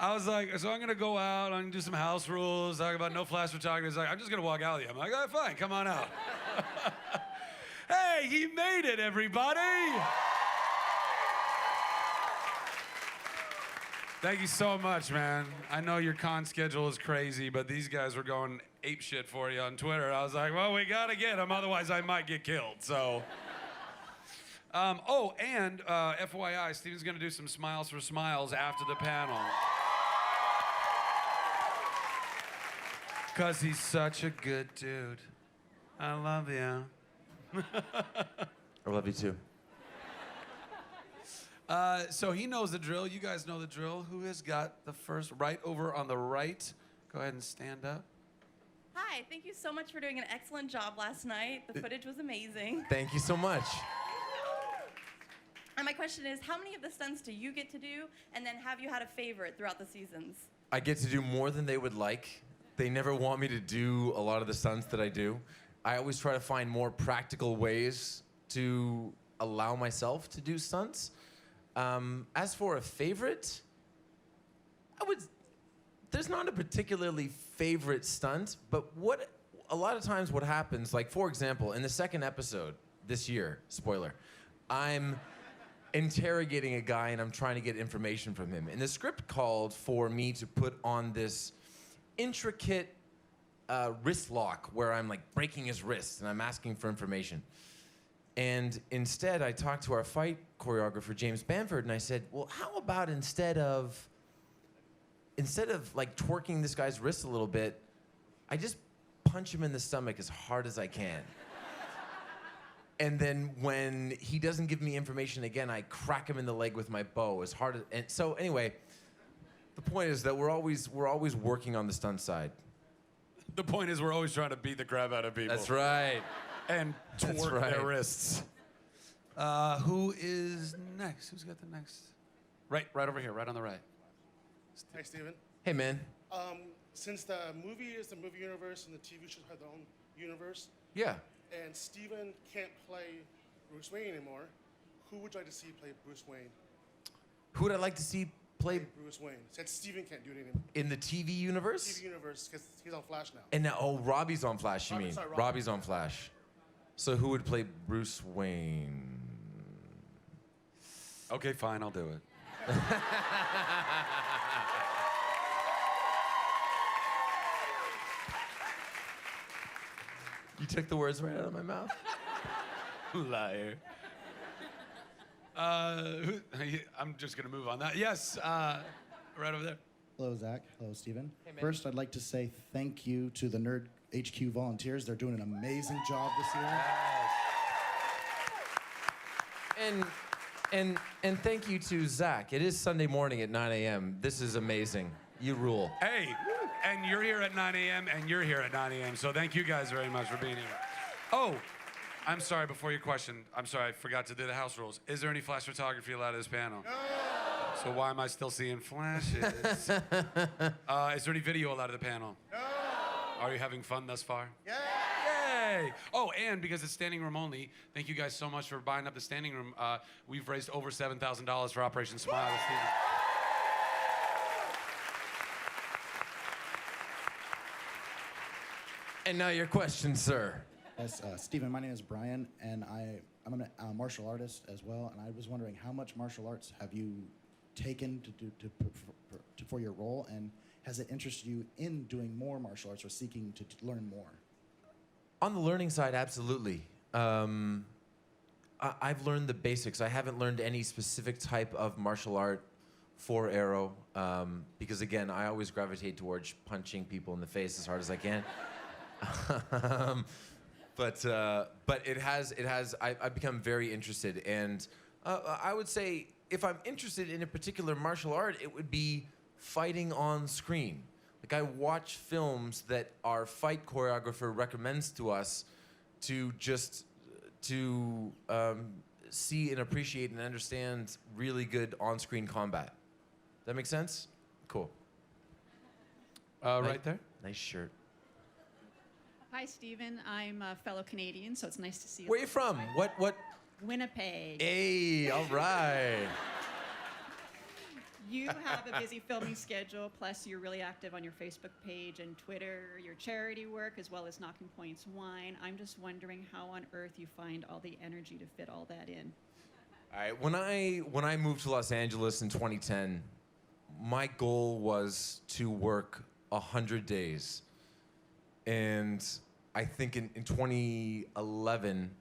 I was like, so I'm gonna go out, I'm gonna do some house rules, talk about no flash photography. He's like, I'm just gonna walk out with you. I'm like, all right, fine, come on out. Hey, he made it, everybody. Thank you so much, man. I know your con schedule is crazy, but these guys were going ape shit for you on Twitter. I was like, well, we gotta get him, otherwise I might get killed, so. FYI, Steven's gonna do some Smiles for Smiles after the panel. Because he's such a good dude. I love you. I love you too. So he knows the drill. You guys know the drill. Who has got the first? Right over on the right. Go ahead and stand up. Hi, thank you so much for doing an excellent job last night. The footage was amazing. Thank you so much. And my question is, how many of the stunts do you get to do? And then have you had a favorite throughout the seasons? I get to do more than they would like. They never want me to do a lot of the stunts that I do. I always try to find more practical ways to allow myself to do stunts. As for a favorite, there's not a particularly favorite stunt, but a lot of times what happens, like for example, in the second episode this year, spoiler, I'm interrogating a guy and I'm trying to get information from him. And the script called for me to put on this intricate wrist lock where I'm like breaking his wrist and I'm asking for information. And instead I talked to our fight choreographer, James Bamford, and I said, well, how about instead of like twerking this guy's wrist a little bit, I just punch him in the stomach as hard as I can. And then when he doesn't give me information again, I crack him in the leg with my bow as hard as, and so anyway, the point is that we're always working on the stunt side. The point is we're always trying to beat the crap out of people. That's right. And twerk their wrists. Who is next? Who's got the next? Right over here, right on the right. Hi, Steven. Hey, man. Since the movie is the movie universe and the TV shows have their own universe, Yeah. and Steven can't play Bruce Wayne anymore, who would you like to see play Bruce Wayne? Who would I like to see play Bruce Wayne. Since Steven can't do it anymore. in the TV universe? TV universe, because he's on Flash now. And now, Robbie's on Flash, you mean? Sorry, Robbie. Robbie's on Flash. So who would play Bruce Wayne? Okay, fine, I'll do it. You took the words right out of my mouth. Liar. I'm just gonna move on that. Yes, right over there. Hello, Zach. Hello, Steven. Hey, man. First, I'd like to say thank you to the Nerd HQ volunteers. They're doing an amazing job this year. And thank you to Zach. It is Sunday morning at 9 a.m. This is amazing. You rule. Hey, and you're here at 9 a.m. and you're here at 9 a.m. So thank you guys very much for being here. Oh, I'm sorry, before your question, I'm sorry, I forgot to do the house rules. Is there any flash photography allowed at this panel? No. So why am I still seeing flashes? Is there any video allowed at the panel? No. Are you having fun thus far? Yeah. Yay! Oh, and because it's standing room only, thank you guys so much for buying up the standing room. We've raised over $7,000 for Operation Smile. And now your question, sir. Yes, Steven, my name is Brian, and I'm a martial artist as well, and I was wondering how much martial arts have you taken for your role, and has it interested you in doing more martial arts or seeking to learn more? On the learning side, absolutely. I've learned the basics. I haven't learned any specific type of martial art for Arrow, because again, I always gravitate towards punching people in the face as hard as I can. But I've become very interested, and I would say if I'm interested in a particular martial art, it would be fighting on screen. Like I watch films that our fight choreographer recommends to us to just see and appreciate and understand really good on-screen combat. That make sense? Cool. Right there. Nice shirt. Hi, Stephen. I'm a fellow Canadian, so it's nice to see you. Where are you from? What? Winnipeg. Hey, all right. You have a busy filming schedule, plus you're really active on your Facebook page and Twitter, your charity work, as well as Knocking Points Wine. I'm just wondering how on earth you find all the energy to fit all that in. All right, when I moved to Los Angeles in 2010, my goal was to work 100 days. And I think in 2011,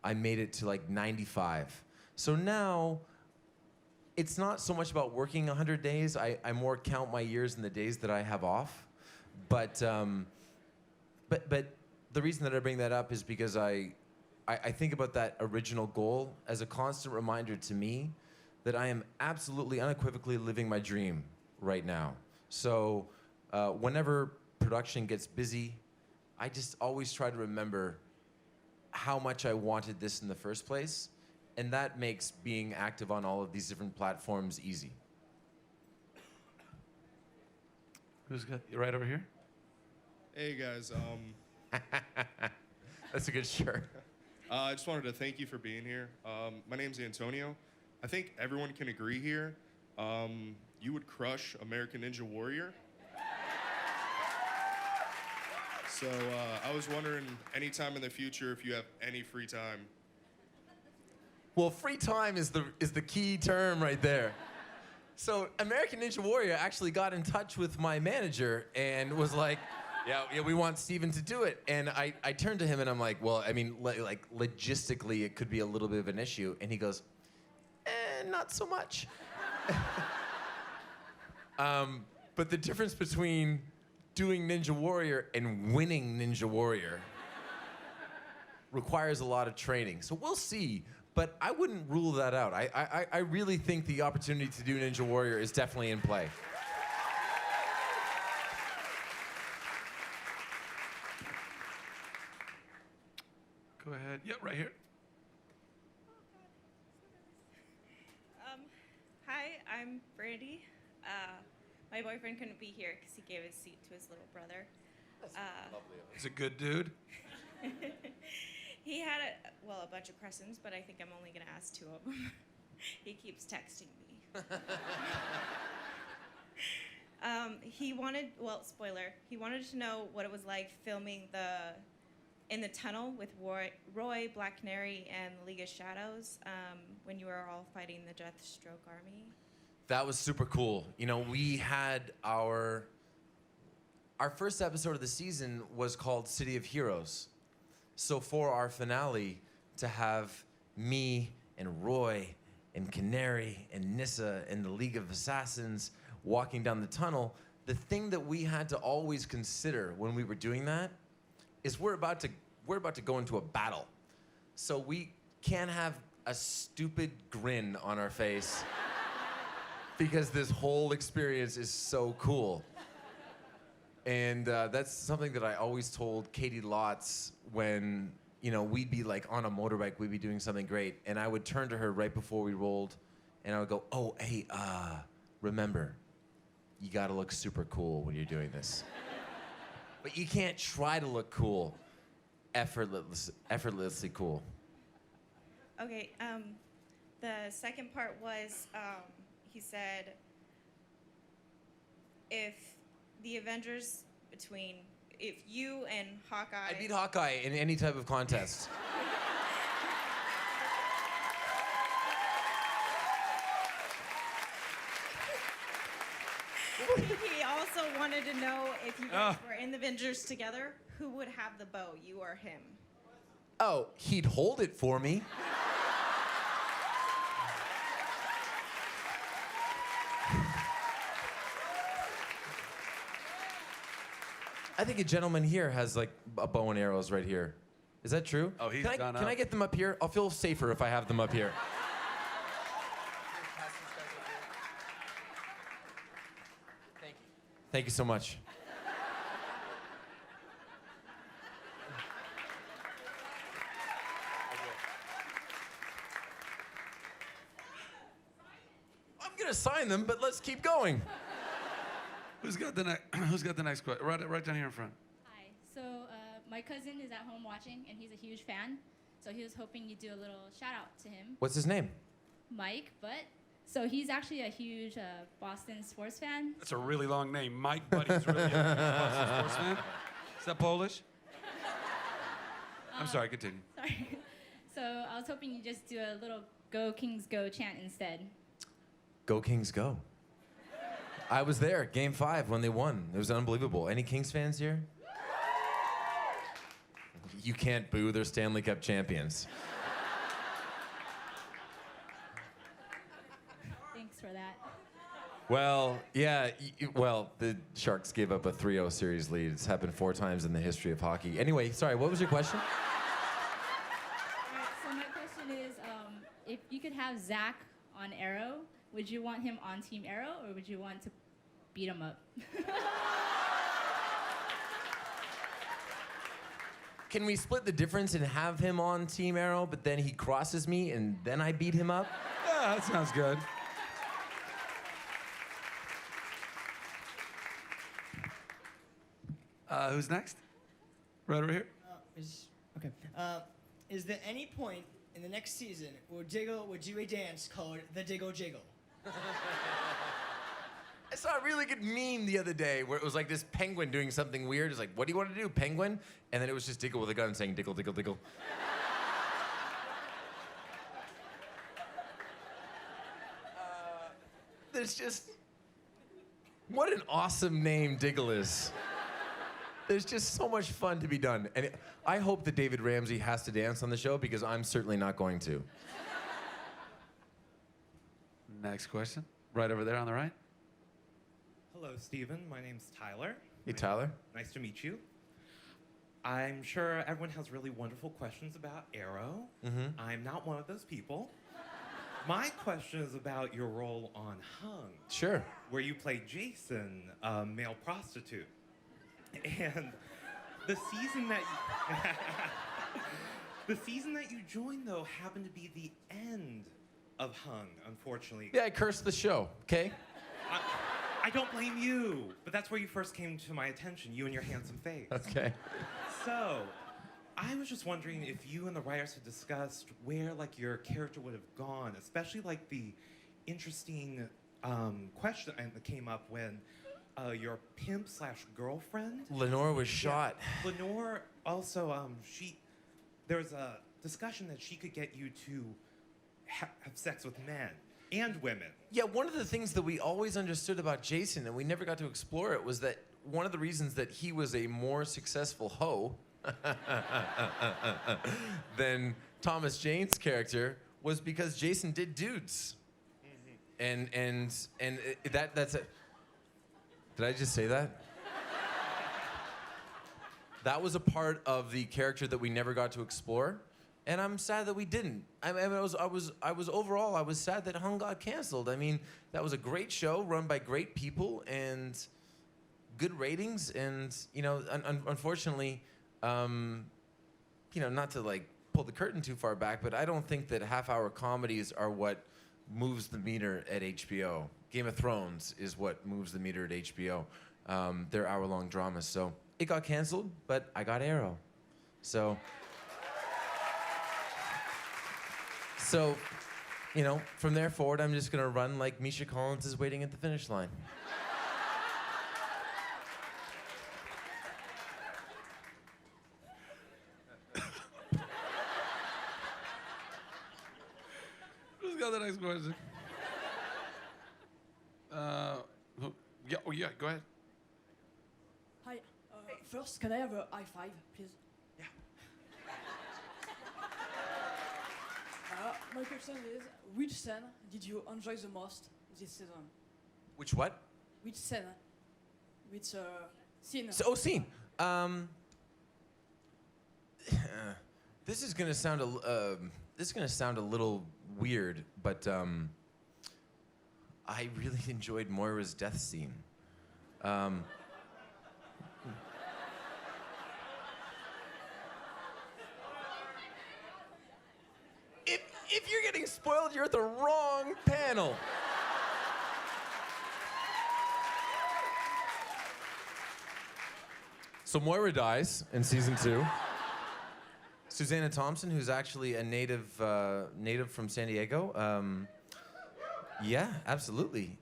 I made it to like 95. So now, it's not so much about working 100 days. I more count my years in the days that I have off. But the reason that I bring that up is because I think about that original goal as a constant reminder to me that I am absolutely unequivocally living my dream right now. So whenever production gets busy, I just always try to remember how much I wanted this in the first place. And that makes being active on all of these different platforms easy. Who's got right over here? Hey guys, That's a good shirt. I just wanted to thank you for being here. My name's Antonio. I think everyone can agree here. You would crush American Ninja Warrior. So I was wondering, anytime in the future, if you have any free time. Well, free time is the key term right there. So American Ninja Warrior actually got in touch with my manager and was like, yeah, we want Steven to do it. And I turned to him and I'm like, well, I mean, like logistically, it could be a little bit of an issue. And he goes, not so much. But the difference between doing Ninja Warrior and winning Ninja Warrior requires a lot of training. So we'll see. But I wouldn't rule that out. I really think the opportunity to do Ninja Warrior is definitely in play. Go ahead. Yep, right here. Hi, I'm Brandy. My boyfriend couldn't be here because he gave his seat to his little brother. He's a good dude. He had a bunch of questions, but I think I'm only going to ask 2 of them. He keeps texting me. He wanted, spoiler, he wanted to know what it was like filming in the tunnel with Roy, Black Canary, and League of Shadows when you were all fighting the Deathstroke army. That was super cool. You know, we had our first episode of the season was called City of Heroes. So for our finale, to have me and Roy and Canary and Nissa and the League of Assassins walking down the tunnel, the thing that we had to always consider when we were doing that is we're about to go into a battle. So we can't have a stupid grin on our face because this whole experience is so cool. And that's something that I always told Katie Lotz when, you know, we'd be like on a motorbike, we'd be doing something great, and I would turn to her right before we rolled, and I would go, oh, hey, remember, you gotta look super cool when you're doing this. But you can't try to look cool, effortlessly cool. Okay, the second part was, he said, if the Avengers if you and Hawkeye... I beat Hawkeye in any type of contest. He also wanted to know if you guys were in the Avengers together, who would have the bow, you or him? Oh, he'd hold it for me. I think a gentleman here has like a bow and arrows right here. Is that true? Oh, he's can done I get them up here? I'll feel safer if I have them up here. Thank you. Thank you so much. I'm gonna sign them, but let's keep going. Who's got the next question? Right down here in front. Hi. So my cousin is at home watching, and he's a huge fan. So he was hoping you'd do a little shout out to him, What's his name? Mike. But So he's actually a huge Boston sports fan. That's a really long name. Mike Buddy's really a Boston sports fan. Is that Polish? I'm sorry, continue. Sorry. So I was hoping you just do a little "Go Kings Go" chant instead. Go Kings, go. I was there, Game 5, when they won. It was unbelievable. Any Kings fans here? You can't boo, they're Stanley Cup champions. Thanks for that. Well, yeah, well, the Sharks gave up a 3-0 series lead. It's happened 4 times in the history of hockey. Anyway, sorry, what was your question? All right, so my question is, if you could have Zac on Arrow, would you want him on Team Arrow, or would you want to beat him up? Can we split the difference and have him on Team Arrow, but then he crosses me and then I beat him up? Yeah, that sounds good. Who's next? Right over here. Is there any point in the next season where Diggle would do a dance called the Diggle Jiggle? I saw a really good meme the other day where it was like this penguin doing something weird. It's like, what do you want to do, penguin? And then it was just Diggle with a gun saying, Diggle, Diggle, Diggle. There's just, what an awesome name Diggle is. There's just so much fun to be done. And I hope that David Ramsey has to dance on the show because I'm certainly not going to. Next question. Right over there on the right. Hello, Stephen. My name's Tyler. Hey, Tyler. Nice to meet you. I'm sure everyone has really wonderful questions about Arrow. I'm not one of those people. My question is about your role on Hung. Sure. Where you play Jason, a male prostitute. And the season that the season that you joined, though, happened to be the end of Hung, unfortunately. Yeah, I cursed the show, okay? I don't blame you, but that's where you first came to my attention, you and your handsome face. Okay. So, I was just wondering if you and the writers had discussed where, like, your character would have gone, especially, like, the interesting question that came up when your pimp/girlfriend... Lenore was shot. Lenore also, there was a discussion that she could get you to have sex with men and women. Yeah, one of the things that we always understood about Jason, and we never got to explore it, was that one of the reasons that he was a more successful hoe than Thomas Jane's character was because Jason did dudes. And that's it. Did I just say that? That was a part of the character that we never got to explore, and I'm sad that we didn't. I was overall, I was sad that Hung got canceled. I mean, that was a great show run by great people and good ratings, and you know, unfortunately, you know, not to like pull the curtain too far back, but I don't think that half-hour comedies are what moves the meter at HBO. Game of Thrones is what moves the meter at HBO. They're hour-long dramas, so it got canceled, but I got Arrow. So, you know, from there forward, I'm just gonna run like Misha Collins is waiting at the finish line. Who's got the next question? Yeah, go ahead. Hi. First, can I have a high five, please? Yeah. My question is, which scene did you enjoy the most this season? Which what? Which scene? Which scene? Scene. This is gonna sound a little weird, but I really enjoyed Moira's death scene. If you're getting spoiled, you're at the wrong panel. So Moira dies in season 2. Susanna Thompson, who's actually a native from San Diego, Yeah, absolutely.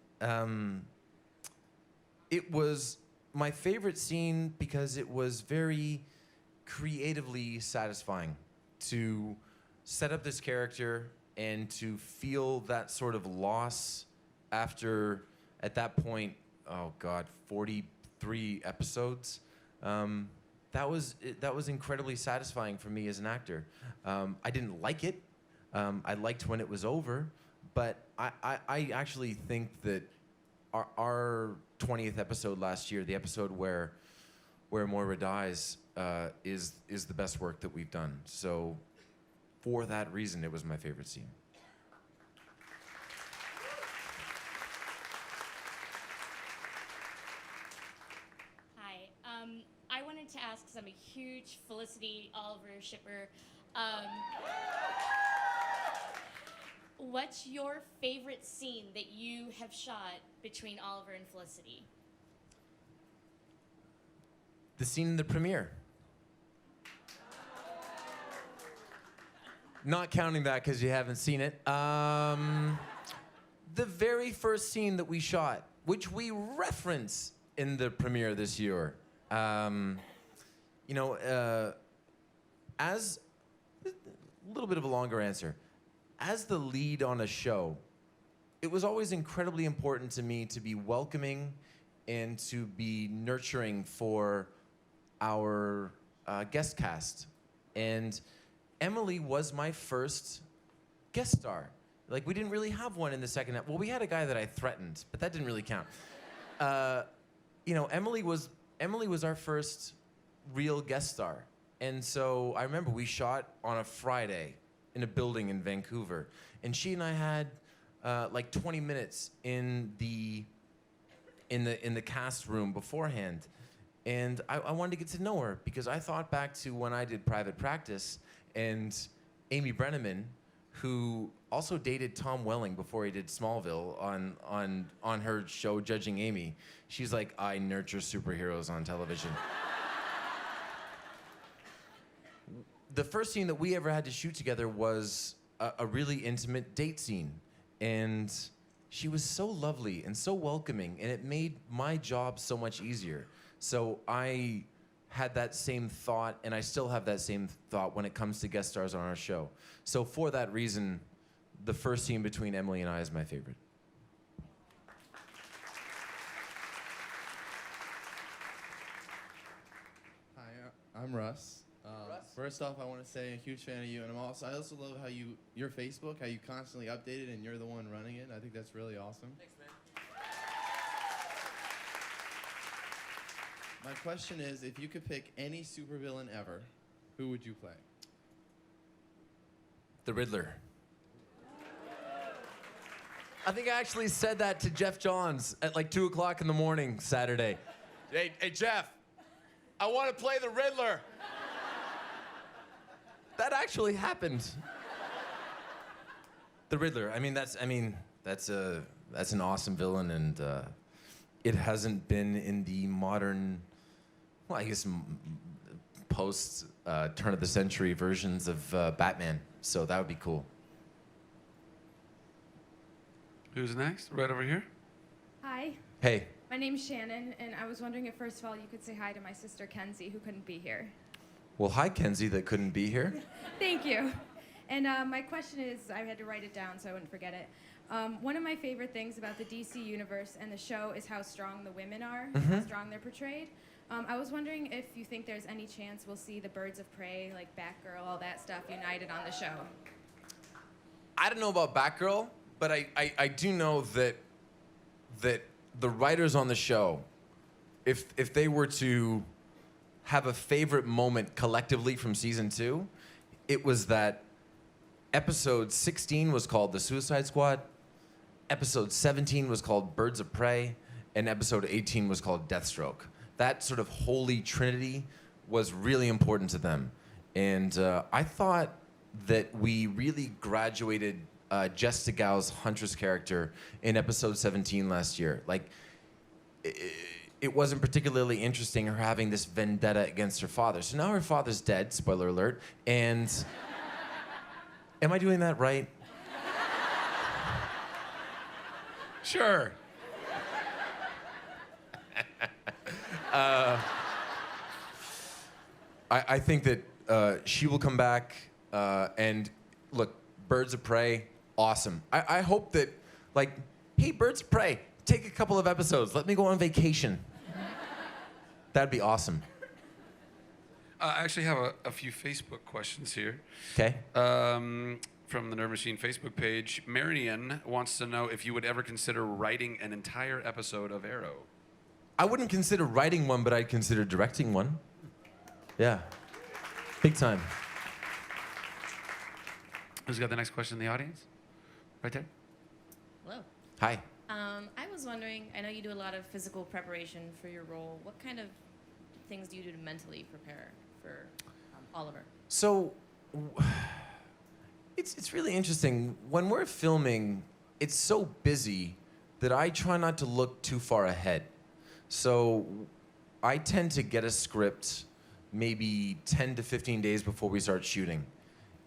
It was my favorite scene because it was very creatively satisfying to set up this character and to feel that sort of loss after, at that point, oh God, 43 episodes. That was incredibly satisfying for me as an actor. I didn't like it. I liked when it was over, but I actually think that our 20th episode last year, the episode where Moira dies, is the best work that we've done. So for that reason, it was my favorite scene. Hi. I wanted to ask, because I'm a huge Felicity Oliver shipper, what's your favorite scene that you have shot between Oliver and Felicity? The scene in the premiere. Not counting that because you haven't seen it. The very first scene that we shot, which we reference in the premiere this year. As a little bit of a longer answer, as the lead on a show, it was always incredibly important to me to be welcoming and to be nurturing for our guest cast. And Emily was my first guest star. Like, we didn't really have one in the second episode. Well, we had a guy that I threatened, but that didn't really count. Emily was our first real guest star. And so I remember we shot on a Friday in a building in Vancouver. And she and I had like 20 minutes in the cast room beforehand. And I wanted to get to know her because I thought back to when I did Private Practice, and Amy Brenneman, who also dated Tom Welling before he did Smallville on her show Judging Amy. She's like, I nurture superheroes on television. The first scene that we ever had to shoot together was a really intimate date scene. And she was so lovely and so welcoming, and it made my job so much easier. So I had that same thought, and I still have that same thought when it comes to guest stars on our show. So for that reason, the first scene between Emily and I is my favorite. Hi, I'm Russ. First off, I want to say I'm a huge fan of you, and I also love how your Facebook, how you constantly update it, and you're the one running it. I think that's really awesome. Thanks, man. My question is, if you could pick any supervillain ever, who would you play? The Riddler. I think I actually said that to Jeff Johns at like 2 o'clock in the morning Saturday. Hey, Jeff, I want to play the Riddler. That actually happened. The Riddler. That's an awesome villain, and it hasn't been in the modern, well, I guess post turn of the century versions of Batman. So that would be cool. Who's next? Right over here. Hi. Hey. My name's Shannon, and I was wondering if, first of all, you could say hi to my sister Kenzie, who couldn't be here. Well, hi, Kenzie, that couldn't be here. Thank you. And my question is, I had to write it down so I wouldn't forget it. One of my favorite things about the DC universe and the show is how strong the women are, how strong they're portrayed. I was wondering if you think there's any chance we'll see the Birds of Prey, like Batgirl, all that stuff, united on the show. I don't know about Batgirl, but I do know that the writers on the show, if they were to have a favorite moment collectively from season 2, it was that episode 16 was called The Suicide Squad, episode 17 was called Birds of Prey, and episode 18 was called Deathstroke. That sort of holy trinity was really important to them. And I thought that we really graduated Jess Segal's Huntress character in episode 17 last year. Like, it wasn't particularly interesting, her having this vendetta against her father. So now her father's dead, spoiler alert, and am I doing that right? Sure. I think that she will come back and look, Birds of Prey, awesome. I hope that, like, hey, Birds of Prey, take a couple of episodes. Let me go on vacation. That'd be awesome. I actually have a few Facebook questions here. Okay. From the Nerd Machine Facebook page. Marion wants to know if you would ever consider writing an entire episode of Arrow. I wouldn't consider writing one, but I'd consider directing one. Yeah. Big time. Who's got the next question in the audience? Right there. Hello. Hi. I was wondering, I know you do a lot of physical preparation for your role. What kind of things do you do to mentally prepare for Oliver? So, it's really interesting. When we're filming, it's so busy that I try not to look too far ahead. So, I tend to get a script maybe 10 to 15 days before we start shooting.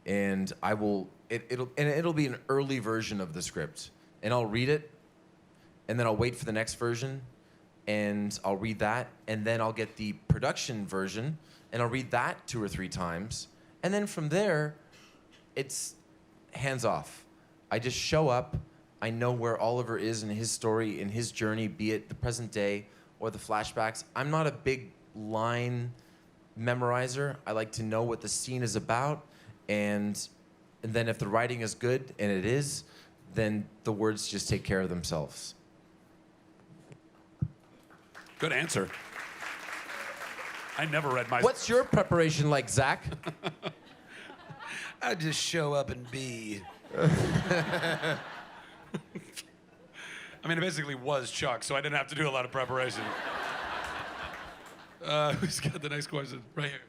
And it'll be an early version of the script. And I'll read it, and then I'll wait for the next version, and I'll read that, and then I'll get the production version, and I'll read that 2 or 3 times. And then from there, it's hands off. I just show up. I know where Oliver is in his story, in his journey, be it the present day or the flashbacks. I'm not a big line memorizer. I like to know what the scene is about, and then if the writing is good, and it is, then the words just take care of themselves. Good answer. I never read my... What's your preparation like, Zach? I just show up and be. I mean, it basically was Chuck, so I didn't have to do a lot of preparation. Who's got the next question? Right here.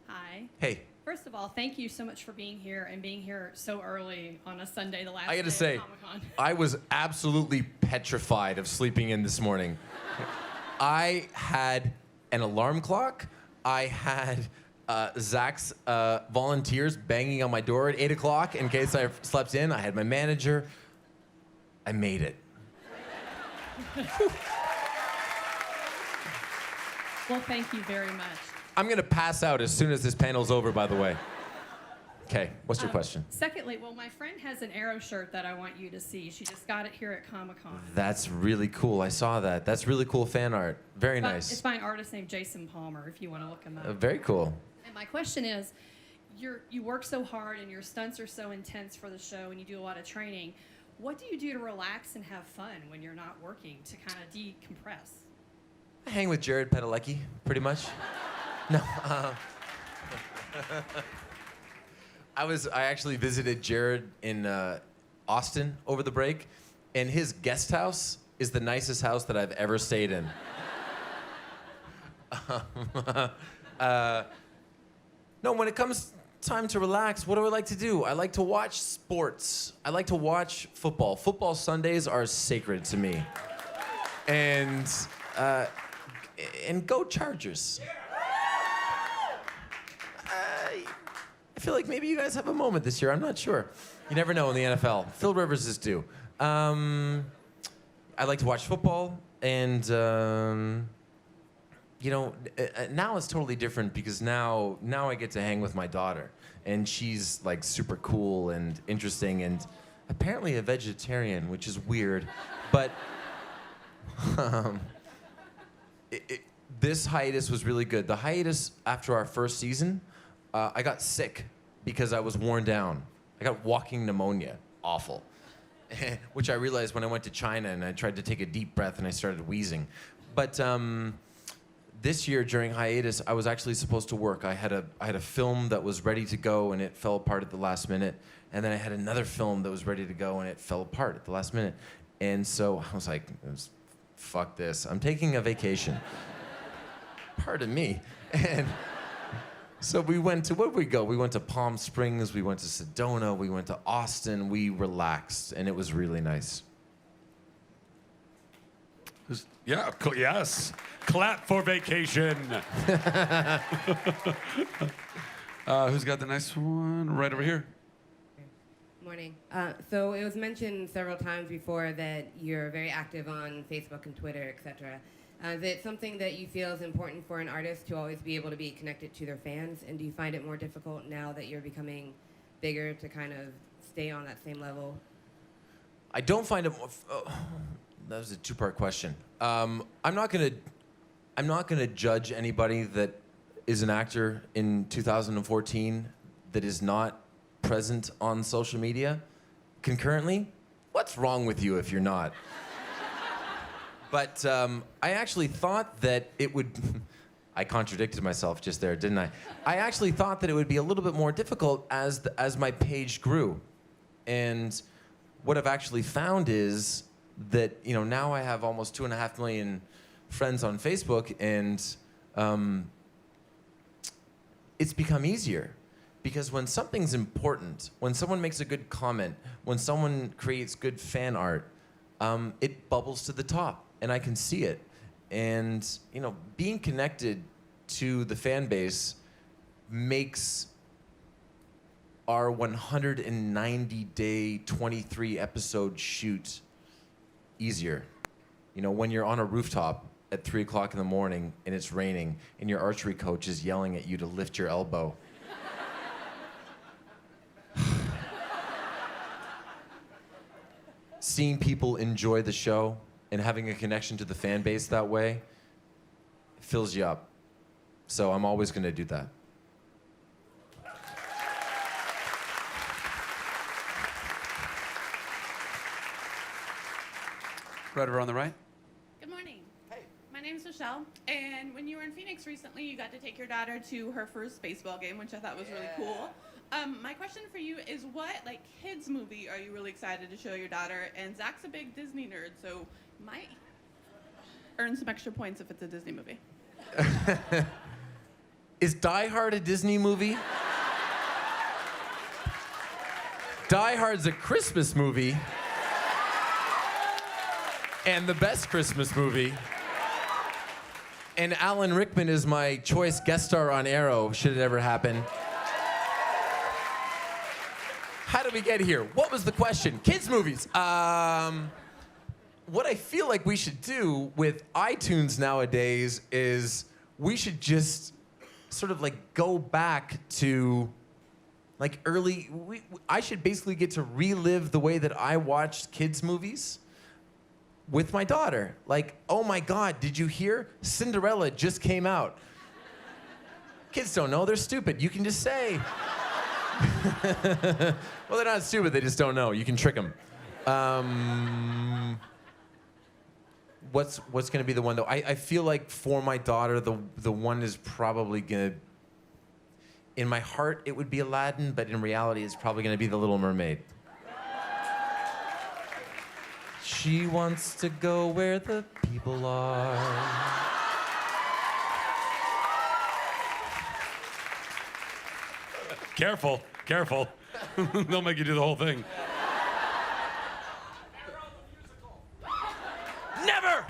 Hi. Hey. First of all, thank you so much for being here and being here so early on a Sunday, the last I day gotta of say, Comic-Con. I was absolutely petrified of sleeping in this morning. I had an alarm clock. I had Zach's volunteers banging on my door at 8 o'clock in case I slept in. I had my manager. I made it. Well, thank you very much. I'm gonna pass out as soon as this panel's over, by the way. Okay, what's your question? Secondly, well, my friend has an Arrow shirt that I want you to see. She just got it here at Comic-Con. That's really cool. I saw that. That's really cool fan art. Very nice. It's by an artist named Jason Palmer, if you want to look him up. Very cool. And my question is, you work so hard and your stunts are so intense for the show and you do a lot of training. What do you do to relax and have fun when you're not working to kind of decompress? I hang with Jared Padalecki, pretty much. No. I actually visited Jared in Austin over the break, and his guest house is the nicest house that I've ever stayed in. No, when it comes time to relax, what do I like to do? I like to watch sports. I like to watch football. Football Sundays are sacred to me. And go Chargers. I feel like maybe you guys have a moment this year. I'm not sure. You never know in the NFL. Phil Rivers is due. I like to watch football, and now it's totally different because now I get to hang with my daughter, and she's like super cool and interesting, and apparently a vegetarian, which is weird, but this hiatus was really good. The hiatus after our first season, I got sick because I was worn down. I got walking pneumonia, awful, which I realized when I went to China and I tried to take a deep breath and I started wheezing. But this year during hiatus, I was actually supposed to work. I had a film that was ready to go and it fell apart at the last minute. And then I had another film that was ready to go and it fell apart at the last minute. And so I was like, fuck this. I'm taking a vacation. Pardon me. And so we went to, where did we go? We went to Palm Springs, we went to Sedona, we went to Austin, we relaxed, and it was really nice. Yes. Clap for vacation. Who's got the next one? Right over here. morning. So it was mentioned several times before that you're very active on Facebook and Twitter, etc. Is it something that you feel is important for an artist to always be able to be connected to their fans? And do you find it more difficult now that you're becoming bigger to kind of stay on that same level? I don't find it. That was a two-part question. I'm not gonna judge anybody that is an actor in 2014 that is not present on social media concurrently. What's wrong with you if you're not? But I actually thought that it would. I contradicted myself just there, didn't I? I actually thought that it would be a little bit more difficult as my page grew, and what I've actually found is that now I have almost 2.5 million friends on Facebook, and it's become easier because when something's important, when someone makes a good comment, when someone creates good fan art, it bubbles to the top, and I can see it. And being connected to the fan base makes our 190-day, 23-episode shoot easier. When you're on a rooftop at 3 o'clock in the morning and it's raining and your archery coach is yelling at you to lift your elbow. Seeing people enjoy the show and having a connection to the fan base that way fills you up. So I'm always going to do that. Right over on the right. Good morning. Hey. My name's Michelle, and when you were in Phoenix recently, you got to take your daughter to her first baseball game, which I thought was really cool. My question for you is, what kids movie are you really excited to show your daughter? And Zach's a big Disney nerd, so might earn some extra points if it's a Disney movie. Is Die Hard a Disney movie? Die Hard's a Christmas movie. And the best Christmas movie. And Alan Rickman is my choice guest star on Arrow, should it ever happen. How did we get here? What was the question? Kids movies. What I feel like we should do with iTunes nowadays is we should just sort of go back to early. I should basically get to relive the way that I watched kids movies with my daughter. Oh my God, did you hear? Cinderella just came out. Kids don't know, they're stupid. You can just say. Well, they're not stupid, they just don't know. You can trick them. What's gonna be the one though? I feel like for my daughter, the one is probably gonna, in my heart, it would be Aladdin, but in reality, it's probably gonna be The Little Mermaid. She wants to go where the people are. Careful, careful. They'll make you do the whole thing. Never!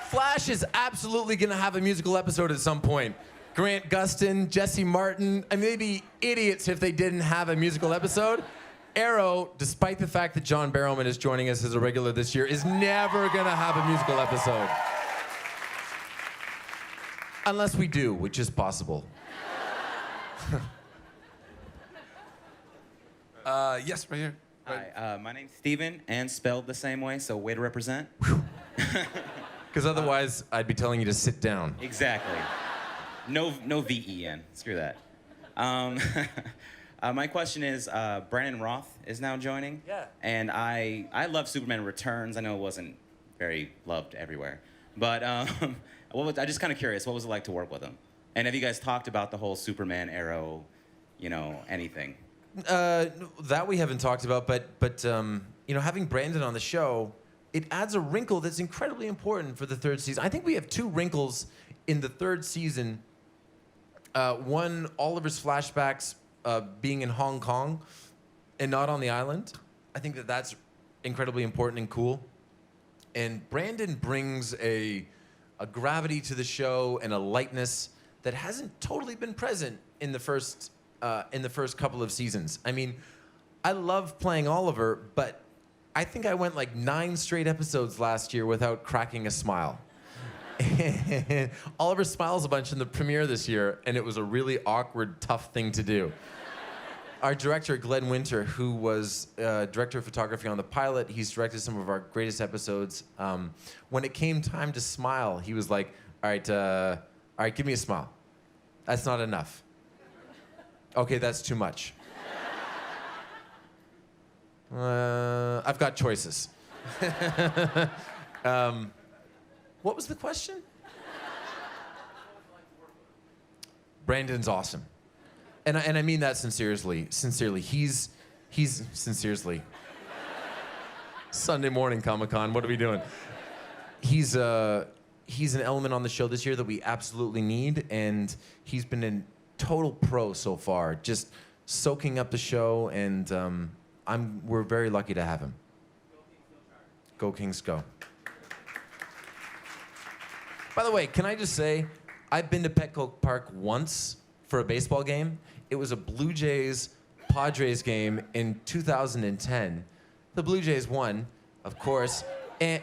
Flash is absolutely gonna have a musical episode at some point. Grant Gustin, Jesse Martin, and they'd be idiots if they didn't have a musical episode. Arrow, despite the fact that John Barrowman is joining us as a regular this year, is never gonna have a musical episode. Unless we do, which is possible. Yes, right here. Hi, my name's Steven, and spelled the same way, so way to represent. Because otherwise, I'd be telling you to sit down. Exactly. No V-E-N. Screw that. My question is, Brandon Roth is now joining. Yeah. And I love Superman Returns. I know it wasn't very loved everywhere. But I'm just kind of curious, what was it like to work with him? And have you guys talked about the whole Superman Arrow, anything? That we haven't talked about, but having Brandon on the show, it adds a wrinkle that's incredibly important for the third season. I think we have 2 wrinkles in the third season. One, Oliver's flashbacks being in Hong Kong and not on the island. I think that's incredibly important and cool. And Brandon brings a gravity to the show and a lightness that hasn't totally been present in the first in the first couple of seasons. I mean, I love playing Oliver, but I think I went like 9 straight episodes last year without cracking a smile. And Oliver smiles a bunch in the premiere this year, and it was a really awkward, tough thing to do. Our director, Glenn Winter, who was director of photography on the pilot, he's directed some of our greatest episodes. When it came time to smile, he was like, all right, give me a smile. That's not enough. Okay, that's too much. I've got choices. What was the question? Brandon's awesome. And I mean that sincerely. He's sincerely. Sunday morning Comic-Con, what are we doing? He's an element on the show this year that we absolutely need, and he's been a total pro so far, just soaking up the show, and we're very lucky to have him. Go Kings, go. By the way, can I just say, I've been to Petco Park once for a baseball game. It was a Blue Jays-Padres game in 2010. The Blue Jays won, of course, and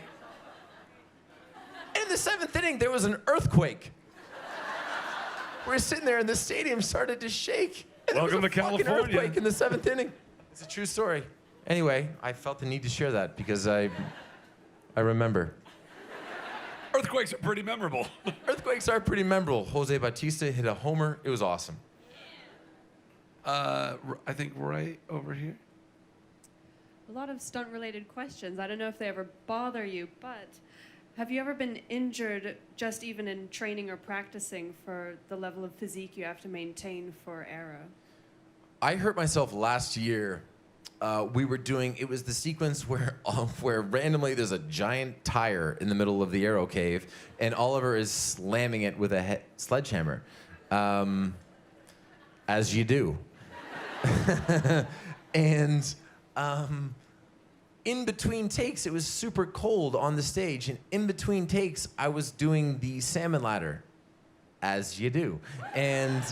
in the 7th inning, there was an earthquake. We were sitting there, and the stadium started to shake. And Welcome there was to a fucking California. earthquake in the 7th inning. It's a true story. Anyway, I felt the need to share that because I remember. Earthquakes are pretty memorable. Earthquakes are pretty memorable. Jose Bautista hit a homer. It was awesome. I think right over here. A lot of stunt-related questions. I don't know if they ever bother you, but have you ever been injured just even in training or practicing for the level of physique you have to maintain for Arrow? I hurt myself last year. It was the sequence where randomly there's a giant tire in the middle of the Arrow cave, and Oliver is slamming it with a sledgehammer, as you do. And in between takes, it was super cold on the stage, and in between takes, I was doing the salmon ladder, as you do, and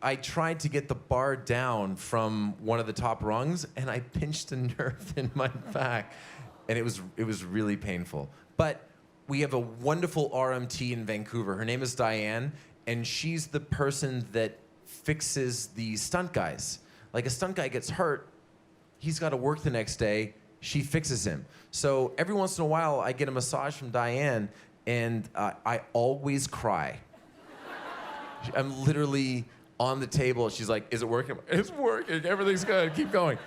I tried to get the bar down from one of the top rungs, and I pinched a nerve in my back, and it was really painful. But we have a wonderful RMT in Vancouver. Her name is Diane, and she's the person that fixes the stunt guys. Like, a stunt guy gets hurt, he's got to work the next day, she fixes him. So every once in a while, I get a massage from Diane, and I always cry. I'm literally on the table. She's like, is it working? It's working. Everything's good. Keep going.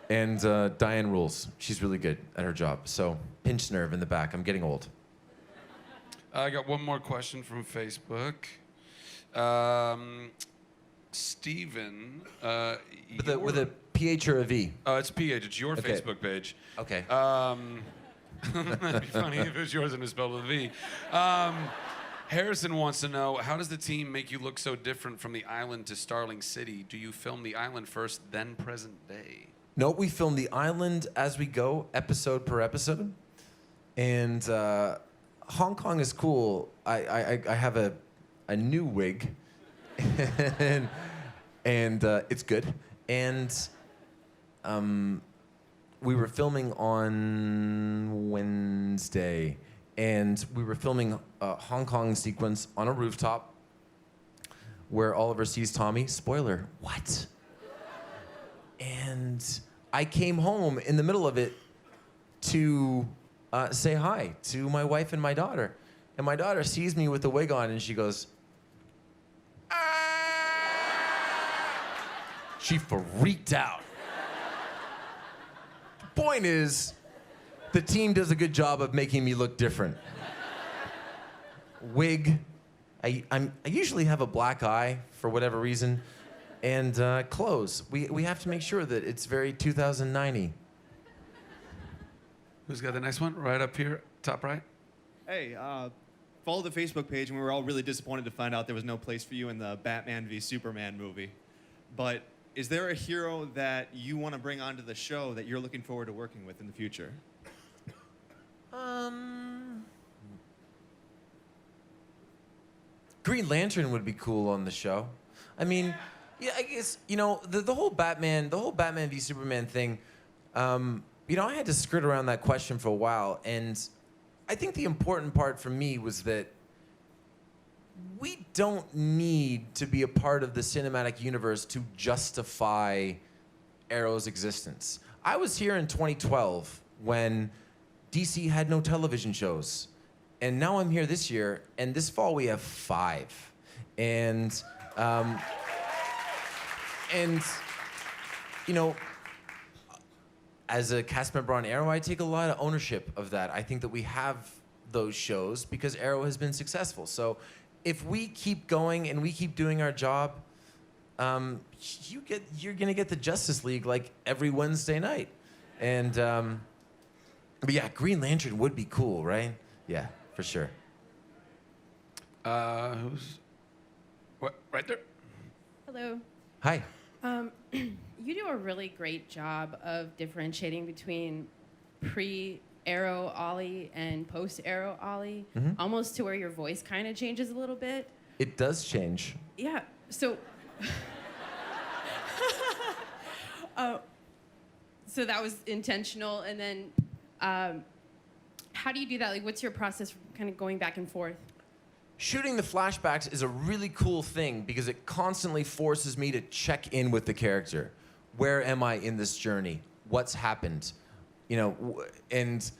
And Diane rules. She's really good at her job. So pinched nerve in the back. I'm getting old. I got one more question from Facebook. Steven. With a PH or a V? Oh, it's PH. It's your Okay. Facebook page. Okay. That'd be funny if it was yours and it's spelled with a V. Harrison wants to know, how does the team make you look so different from the island to Starling City? Do you film the island first, then present day? No, we film the island as we go, episode per episode. And Hong Kong is cool. I have a new wig, and it's good. And we were filming on Wednesday, and we were filming a Hong Kong sequence on a rooftop where Oliver sees Tommy. Spoiler, what? And I came home in the middle of it to say hi to my wife and my daughter. And my daughter sees me with the wig on, and she goes, "Ah!" She freaked out. The point is, the team does a good job of making me look different. Wig, I usually have a black eye for whatever reason, and clothes. We have to make sure that it's very 2009-y. Who's got the next one? Right up here, top right. Hey, follow the Facebook page, and we were all really disappointed to find out there was no place for you in the Batman v Superman movie. But is there a hero that you want to bring onto the show that you're looking forward to working with in the future? Green Lantern would be cool on the show. I mean, yeah, I guess, the whole Batman v Superman thing, I had to skirt around that question for a while, and I think the important part for me was that we don't need to be a part of the cinematic universe to justify Arrow's existence. I was here in 2012 when DC had no television shows. And now I'm here this year, and this fall we have 5. And as a cast member on Arrow, I take a lot of ownership of that. I think that we have those shows because Arrow has been successful. So if we keep going and we keep doing our job, you're gonna get the Justice League like every Wednesday night. And but yeah, Green Lantern would be cool, right? Yeah, for sure. What? Right there. Hello. Hi. You do a really great job of differentiating between pre-Arrow Ollie and post-Arrow Ollie, Mhm. almost to where your voice kind of changes a little bit. It does change. Yeah. So. So that was intentional, and then how do you do that? Like, what's your process kind of going back and forth? Shooting the flashbacks is a really cool thing because it constantly forces me to check in with the character. Where am I in this journey? What's happened? And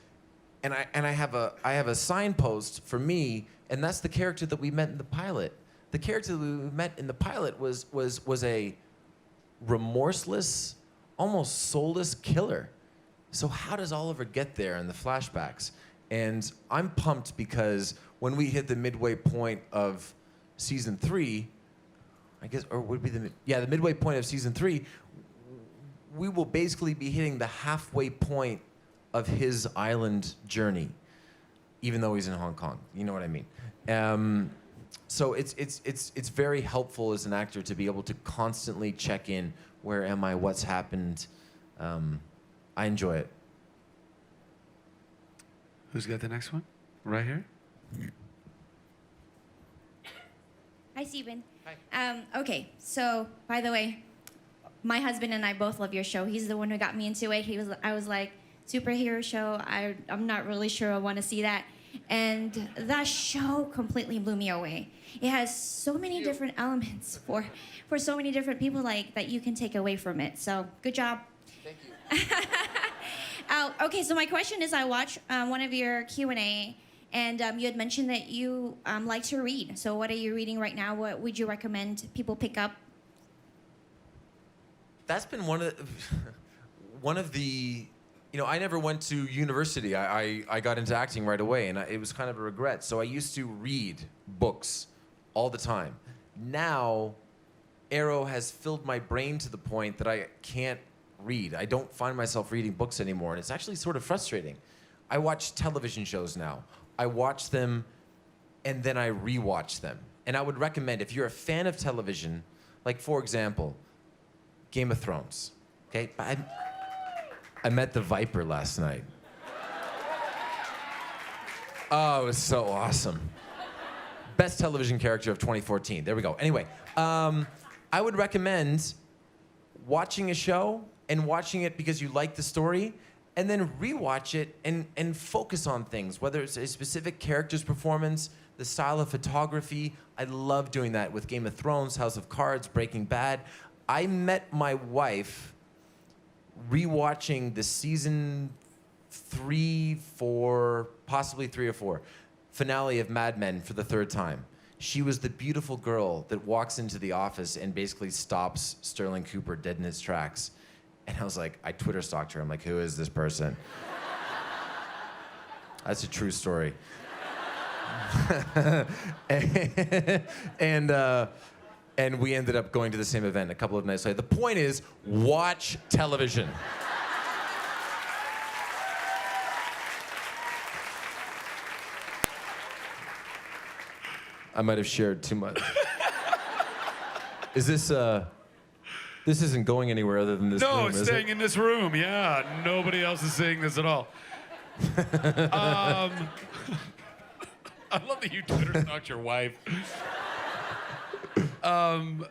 I have a signpost for me, and that's the character that we met in the pilot. The character that we met in the pilot was a remorseless, almost soulless killer. So how does Oliver get there in the flashbacks? And I'm pumped because when we hit the midway point of season 3, I guess, or would be the midway point of season 3, we will basically be hitting the halfway point of his island journey, even though he's in Hong Kong. You know what I mean? So it's very helpful as an actor to be able to constantly check in. Where am I? What's happened? I enjoy it. Who's got the next one? Right here. Hi, Steven. Hi. Okay, so by the way, my husband and I both love your show. He's the one who got me into it. I was like, superhero show. I'm not really sure I want to see that. And that show completely blew me away. It has so many different elements for so many different people that you can take away from it. So good job. Thank you. Okay, so my question is, I watched one of your Q&A, and you had mentioned that you like to read. So what are you reading right now? What would you recommend people pick up? That's been one of the I never went to university. I got into acting right away, and it was kind of a regret. So I used to read books all the time. Now, Arrow has filled my brain to the point that I can't read. I don't find myself reading books anymore, and it's actually sort of frustrating. I watch television shows now. I watch them, and then I rewatch them. And I would recommend, if you're a fan of television, like, for example, Game of Thrones, okay? I met the Viper last night. Oh, it was so awesome. Best television character of 2014. There we go. Anyway, I would recommend watching a show and watching it because you like the story, and then rewatch it and focus on things, whether it's a specific character's performance, the style of photography. I love doing that with Game of Thrones, House of Cards, Breaking Bad. I met my wife rewatching the season 3, 4, possibly 3 or 4 finale of Mad Men for the 3rd time. She was the beautiful girl that walks into the office and basically stops Starling Cooper dead in his tracks. And I was like, I Twitter stalked her. I'm like, who is this person? That's a true story. And we ended up going to the same event a couple of nights later. The point is, watch television. I might have shared too much. Is this, this isn't going anywhere other than this room, No, it's is staying it? in this room. Yeah, nobody else is seeing this at all. I love that you Twitter stalked your wife.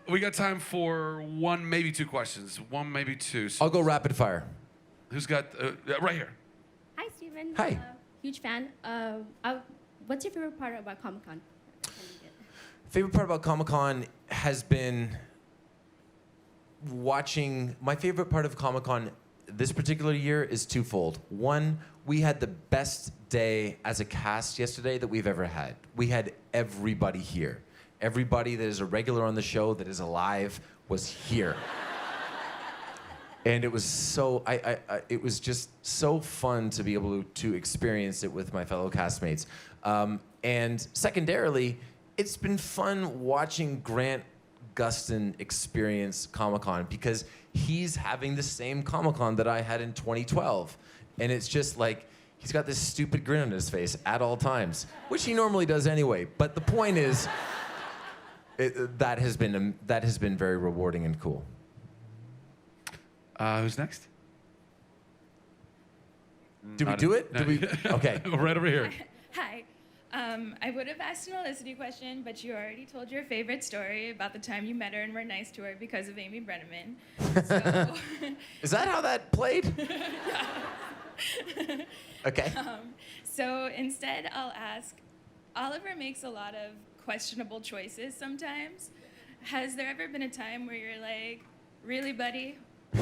We got time for one, maybe two questions. One, maybe two. So I'll go rapid fire. who's got right here? Hi, Steven. Hi. Huge fan. What's your favorite part about Comic Con? Favorite part about Comic-Con has been watching. My favorite part of Comic-Con this particular year is twofold. One, we had the best day as a cast yesterday that we've ever had. We had everybody here. Everybody that is a regular on the show that is alive was here. And it was so, it was just so fun to be able to experience it with my fellow castmates. And secondarily, it's been fun watching Grant Gustin experience Comic-Con because he's having the same Comic-Con that I had in 2012. And it's just like, he's got this stupid grin on his face at all times, which he normally does anyway. But the point is, that has been very rewarding and cool. Who's next? Did we do it? No. Did we? Okay. Right over here. Hi. I would have asked an Felicity question, but you already told your favorite story about the time you met her and were nice to her because of Amy Brenneman. So Is that how that played? Okay. So instead, I'll ask, Oliver makes a lot of questionable choices sometimes. Has there ever been a time where you're like, really, buddy?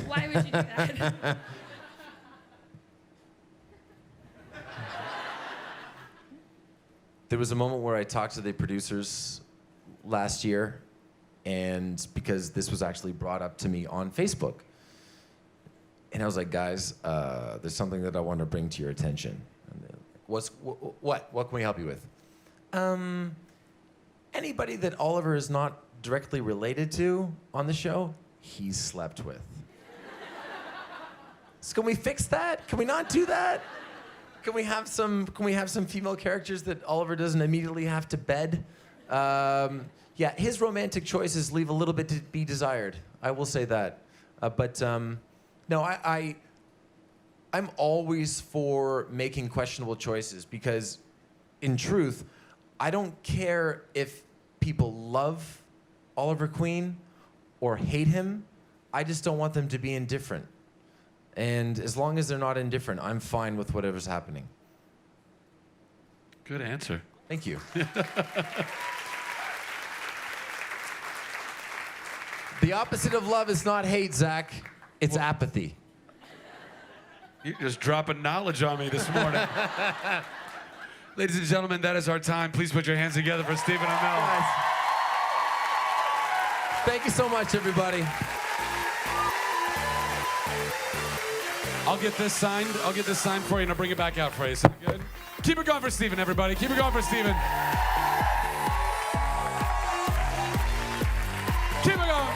Why would you do that? There was a moment where I talked to the producers last year, and because this was actually brought up to me on Facebook. And I was like, guys, there's something that I want to bring to your attention. And they're like, what can we help you with? Anybody that Oliver is not directly related to on the show, he's slept with. So can we fix that? Can we not do that? Can we have some female characters that Oliver doesn't immediately have to bed? Yeah, his romantic choices leave a little bit to be desired. I will say that. No, I'm always for making questionable choices because, in truth, I don't care if people love Oliver Queen or hate him. I just don't want them to be indifferent. And as long as they're not indifferent, I'm fine with whatever's happening. Good answer. Thank you. The opposite of love is not hate, Zach. It's apathy. You're just dropping knowledge on me this morning. Ladies and gentlemen, that is our time. Please put your hands together for Stephen Amell. Thank you so much, everybody. I'll get this signed for you, and I'll bring it back out for you. Sound good? Keep it going for Stephen, everybody. Keep it going for Stephen. Keep it going.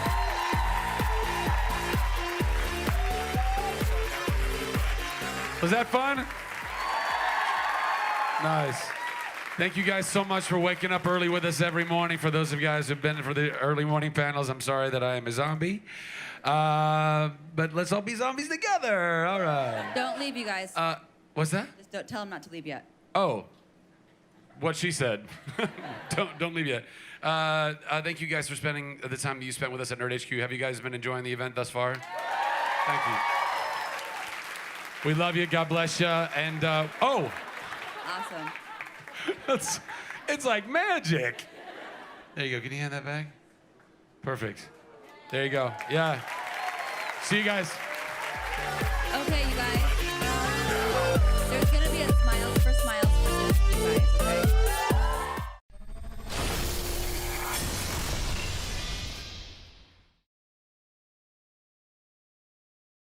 Was that fun? Nice. Thank you guys so much for waking up early with us every morning. For those of you guys who've been for the early morning panels, I'm sorry that I am a zombie. But let's all be zombies together. All right. Don't leave, you guys. What's that? Just don't tell them not to leave yet. Oh, what she said. don't leave yet. Thank you guys for spending the time you spent with us at Nerd HQ. Have you guys been enjoying the event thus far? Thank you. We love you. God bless you. And Awesome. it's like magic. There you go. Can you hand that back? Perfect. There you go. Yeah. See you guys. Okay, you guys. There's gonna be a Smiles for you guys, okay?